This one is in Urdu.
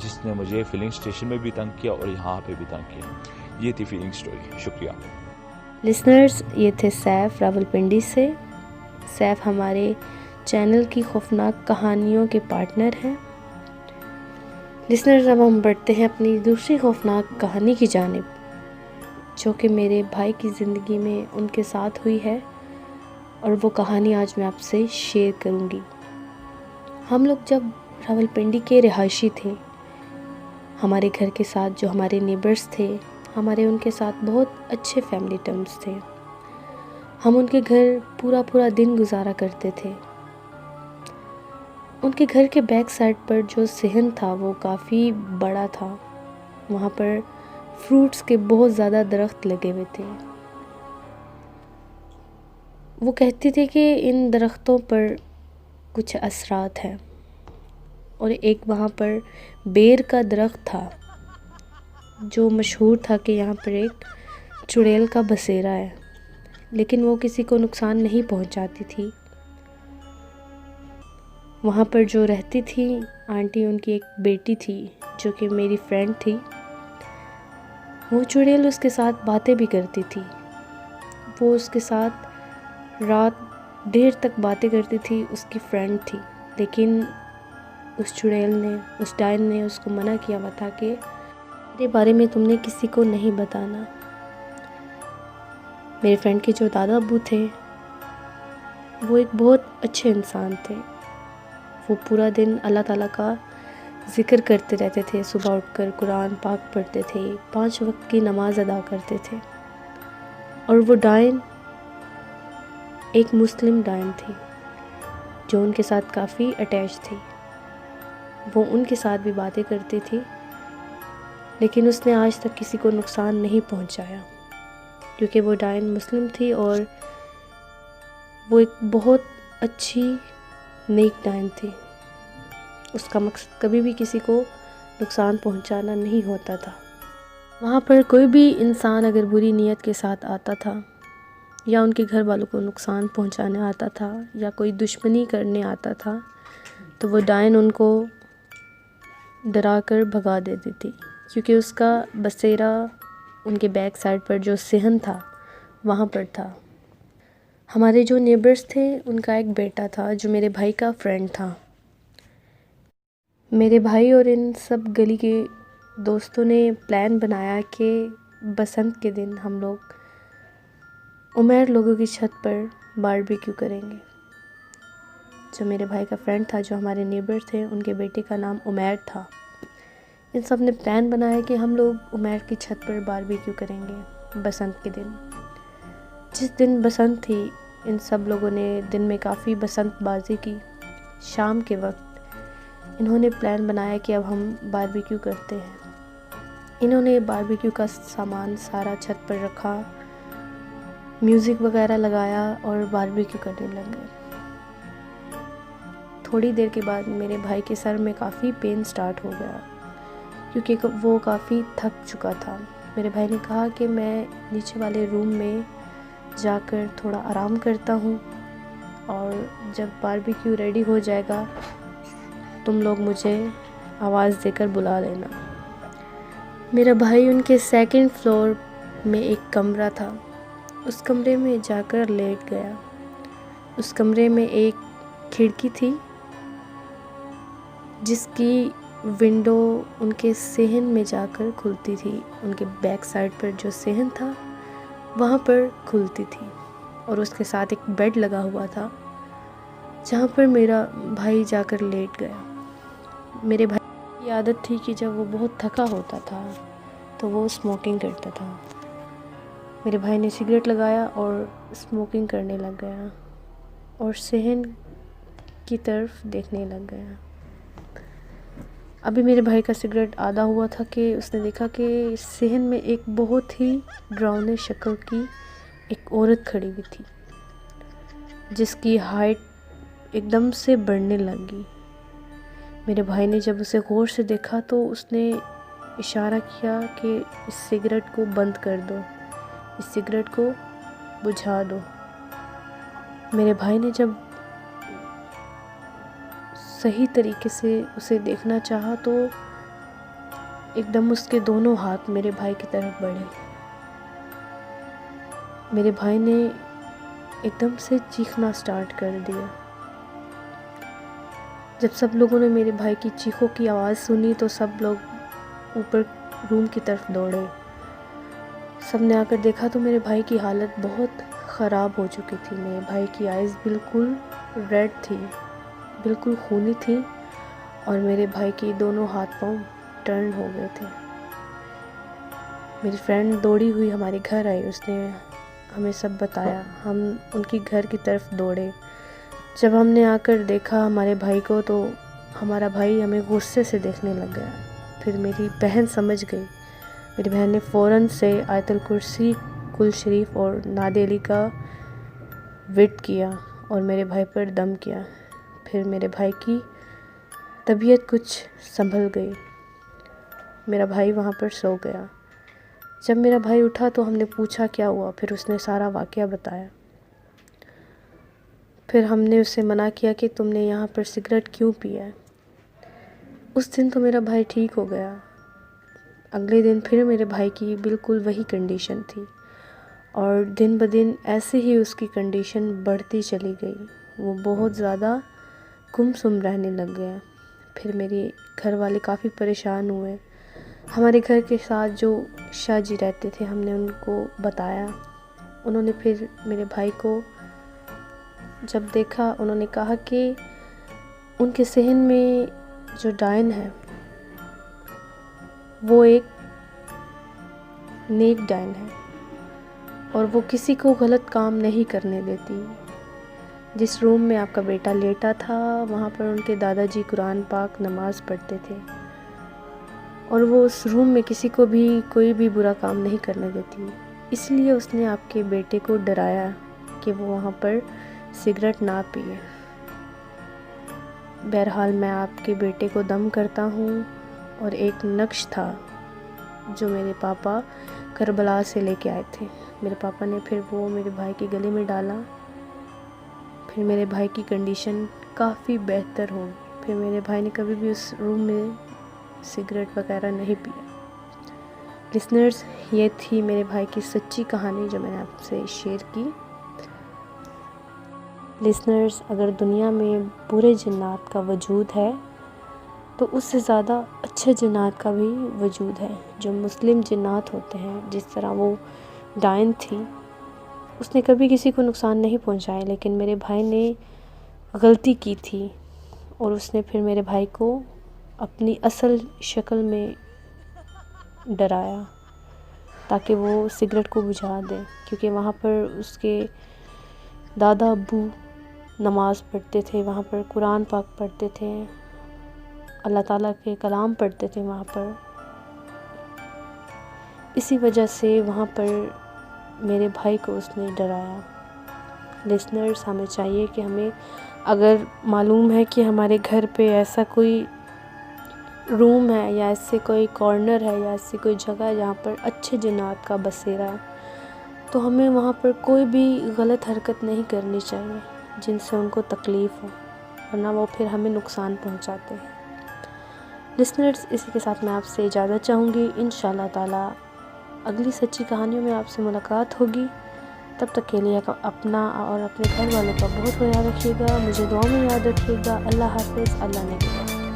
جس نے مجھے فلنگ اسٹیشن میں بھی تنگ کیا اور یہاں پہ بھی تنگ کیا. یہ تھی فلنگ اسٹوری. شکریہ. لسنرز، یہ تھے سیف راولپنڈی سے. سیف ہمارے چینل کی خوفناک کہانیوں کے پارٹنر ہیں. لسنرز، اب ہم بڑھتے ہیں اپنی دوسری خوفناک کہانی کی جانب، جو کہ میرے بھائی کی زندگی میں ان کے ساتھ ہوئی ہے، اور وہ کہانی آج میں آپ سے شیئر کروں گی. ہم لوگ جب راولپنڈی کے رہائشی تھے، ہمارے گھر کے ساتھ جو ہمارے نیبرز تھے، ہمارے ان کے ساتھ بہت اچھے فیملی ٹرمز تھے. ہم ان کے گھر پورا دن گزارا کرتے تھے. ان کے گھر کے بیک سائڈ پر جو صحن تھا وہ کافی بڑا تھا. وہاں پر فروٹس کے بہت زیادہ درخت لگے ہوئے تھے. وہ کہتے تھے کہ ان درختوں پر کچھ اثرات ہیں، اور ایک وہاں پر بیر کا درخت تھا جو مشہور تھا کہ یہاں پر ایک چڑیل کا بسیرا ہے، لیکن وہ کسی کو نقصان نہیں پہنچاتی تھی. وہاں پر جو رہتی تھی آنٹی، ان کی ایک بیٹی تھی جو کہ میری فرینڈ تھی. وہ چڑیل اس کے ساتھ باتیں بھی کرتی تھی. وہ اس کے ساتھ رات دیر تک باتیں کرتی تھی. اس کی فرینڈ تھی، لیکن اس چڑیل نے، اس ڈائن نے اس کو منع کیا ہوا تھا کہ میرے بارے میں تم نے کسی کو نہیں بتانا. میرے فرینڈ کے جو دادا ابو تھے وہ ایک بہت اچھے انسان تھے. وہ پورا دن اللہ تعالیٰ کا ذکر کرتے رہتے تھے. صبح اٹھ کر قرآن پاک پڑھتے تھے، 5 وقت کی نماز ادا کرتے تھے. اور وہ ڈائن ایک مسلم ڈائن تھی جو ان کے ساتھ کافی اٹیچ تھی. وہ ان کے ساتھ بھی باتیں کرتی تھی، لیکن اس نے آج تک کسی کو نقصان نہیں پہنچایا، کیونکہ وہ ڈائن مسلم تھی اور وہ ایک بہت اچھی نیک ڈائن تھی. اس کا مقصد کبھی بھی کسی کو نقصان پہنچانا نہیں ہوتا تھا. وہاں پر کوئی بھی انسان اگر بری نیت کے ساتھ آتا تھا، یا ان کے گھر والوں کو نقصان پہنچانے آتا تھا، یا کوئی دشمنی کرنے آتا تھا، تو وہ ڈائن ان کو ڈرا کر بھگا دیتی تھی، کیونکہ اس کا بسیرا ان کے بیک سائڈ پر جو صحن تھا وہاں پر تھا. ہمارے جو نیبرز تھے ان کا ایک بیٹا تھا جو میرے بھائی کا فرینڈ تھا. میرے بھائی اور ان سب گلی کے دوستوں نے پلان بنایا کہ بسنت کے دن ہم لوگ عمیر لوگوں کی چھت پر باربیکیو کریں گے. جو میرے بھائی کا فرینڈ تھا، جو ہمارے نیبر تھے، ان کے بیٹے کا نام عمیر تھا. ان سب نے پلان بنایا کہ ہم لوگ عمیر کی چھت پر باربیکیو کریں گے بسنت کے دن. جس دن بسنت تھی، ان سب لوگوں نے دن میں کافی بسنت بازی کی. شام کے وقت انہوں نے پلان بنایا کہ اب ہم باربیکیو کرتے ہیں. انہوں نے باربیکیو کا سامان سارا چھت پر رکھا، میوزک وغیرہ لگایا اور باربیکیو کرنے لگ گئے. تھوڑی دیر کے بعد میرے بھائی کے سر میں کافی پین سٹارٹ ہو گیا، کیونکہ وہ کافی تھک چکا تھا. میرے بھائی نے کہا کہ میں نیچے والے روم میں جا کر تھوڑا آرام کرتا ہوں، اور جب باربیکیو ریڈی ہو جائے گا تم لوگ مجھے آواز دے کر بلا لینا. میرا بھائی ان کے 2nd فلور میں ایک کمرہ تھا، اس کمرے میں جا کر لیٹ گیا. اس کمرے میں ایک کھڑکی تھی جس کی ونڈو ان کے صحن میں جا کر کھلتی تھی. ان کے بیک سائڈ پر جو صحن تھا وہاں پر کھلتی تھی، اور اس کے ساتھ ایک بیڈ لگا ہوا تھا جہاں پر میرا بھائی جا کر لیٹ گیا. میرے بھائی کی عادت تھی کہ جب وہ بہت تھکا ہوتا تھا تو وہ اسموکنگ کرتا تھا. میرے بھائی نے سگریٹ لگایا اور اسموکنگ کرنے لگ گیا اور صحن کی طرف دیکھنے لگ گیا. ابھی میرے بھائی کا سگریٹ آدھا ہوا تھا کہ اس نے دیکھا کہ صحن میں ایک بہت ہی ڈراؤنے شکل کی ایک عورت کھڑی ہوئی تھی، جس کی ہائٹ ایک دم سے بڑھنے لگی. میرے بھائی نے جب اسے غور سے دیکھا تو اس نے اشارہ کیا کہ اس سگریٹ کو بند کر دو، اس سگریٹ کو بجھا دو. میرے بھائی نے جب صحیح طریقے سے اسے دیکھنا چاہا تو ایک دم اس کے دونوں ہاتھ میرے بھائی کی طرف بڑھے. میرے بھائی نے ایک دم سے چیخنا سٹارٹ کر دیا. جب سب لوگوں نے میرے بھائی کی چیخوں کی آواز سنی تو سب لوگ اوپر روم کی طرف دوڑے. سب نے آ کر دیکھا تو میرے بھائی کی حالت بہت خراب ہو چکی تھی. میرے بھائی کی آئیز بالکل ریڈ تھی، بالکل خونی تھی، اور میرے بھائی کی دونوں ہاتھ پاؤں ٹرن ہو گئے تھے. میری فرینڈ دوڑی ہوئی ہمارے گھر آئی، اس نے ہمیں سب بتایا. ہم ان کی گھر کی طرف دوڑے. جب ہم نے آ کر دیکھا ہمارے بھائی کو تو ہمارا بھائی ہمیں غصے سے دیکھنے لگ گیا. پھر میری بہن سمجھ گئی. میری بہن نے فوراً سے آیت الکرسی، کل شریف اور نعت علی کا ورد کیا اور میرے بھائی پر دم کیا. پھر میرے بھائی کی طبیعت کچھ سنبھل گئی. میرا بھائی وہاں پر سو گیا. جب میرا بھائی اٹھا تو ہم نے پوچھا کیا ہوا. پھر اس نے سارا واقعہ بتایا. پھر ہم نے اسے منع کیا کہ تم نے یہاں پر سگریٹ کیوں پیا ہے. اس دن تو میرا بھائی ٹھیک ہو گیا. اگلے دن پھر میرے بھائی کی بالکل وہی کنڈیشن تھی، اور دن بدن ایسے ہی اس کی کنڈیشن بڑھتی چلی گئی. وہ بہت زیادہ گمسم رہنے لگ گیا. پھر میرے گھر والے کافی پریشان ہوئے. ہمارے گھر کے ساتھ جو شاہ جی رہتے تھے، ہم نے ان کو بتایا. انہوں نے پھر میرے بھائی کو جب دیکھا، انہوں نے کہا کہ ان کے صحن میں جو ڈائن ہے وہ ایک نیک ڈائن ہے، اور وہ کسی کو غلط کام نہیں کرنے دیتی. جس روم میں آپ کا بیٹا لیٹا تھا وہاں پر ان کے دادا جی قرآن پاک نماز پڑھتے تھے، اور وہ اس روم میں کسی کو بھی کوئی بھی برا کام نہیں کرنے دیتی. اس لیے اس نے آپ کے بیٹے کو ڈرایا کہ وہ وہاں پر سگریٹ نہ پیے. بہرحال میں آپ کے بیٹے کو دم کرتا ہوں. اور ایک نقش تھا جو میرے پاپا کربلا سے لے کے آئے تھے. میرے پاپا نے پھر وہ میرے بھائی کے گلے میں ڈالا. پھر میرے بھائی کی کنڈیشن کافی بہتر ہو. پھر میرے بھائی نے کبھی بھی اس روم میں سگریٹ وغیرہ نہیں پیا. لسنرز، یہ تھی میرے بھائی کی سچی کہانی جو میں نے آپ سے شیئر کی. لسنرز، اگر دنیا میں برے جنات کا وجود ہے تو اس سے زیادہ اچھے جنات کا بھی وجود ہے. جو مسلم جنات ہوتے ہیں، جس طرح وہ ڈائن تھی، اس نے کبھی کسی کو نقصان نہیں پہنچایا، لیکن میرے بھائی نے غلطی کی تھی، اور اس نے پھر میرے بھائی کو اپنی اصل شکل میں ڈرایا تاکہ وہ سگریٹ کو بجھا دے. کیونکہ وہاں پر اس کے دادا ابو نماز پڑھتے تھے، وہاں پر قرآن پاک پڑھتے تھے، اللہ تعالیٰ کے کلام پڑھتے تھے وہاں پر. اسی وجہ سے وہاں پر میرے بھائی کو اس نے ڈرایا. لسنرز، ہمیں چاہیے کہ ہمیں اگر معلوم ہے کہ ہمارے گھر پہ ایسا کوئی روم ہے یا ایسے کوئی کارنر ہے یا ایسی کوئی جگہ ہے جہاں پر اچھے جنات کا بسیرا ہے، تو ہمیں وہاں پر کوئی بھی غلط حرکت نہیں کرنی چاہیے جن سے ان کو تکلیف ہو، ورنہ وہ پھر ہمیں نقصان پہنچاتے ہیں. لسنرز، اسی کے ساتھ میں آپ سے اجازت چاہوں گی. انشاءاللہ تعالیٰ اگلی سچی کہانیوں میں آپ سے ملاقات ہوگی. تب تک کے لیے اپنا اور اپنے گھر والوں کا بہت خیال رکھیے گا. مجھے دعا میں یاد رکھیے گا. اللہ حافظ. اللہ نے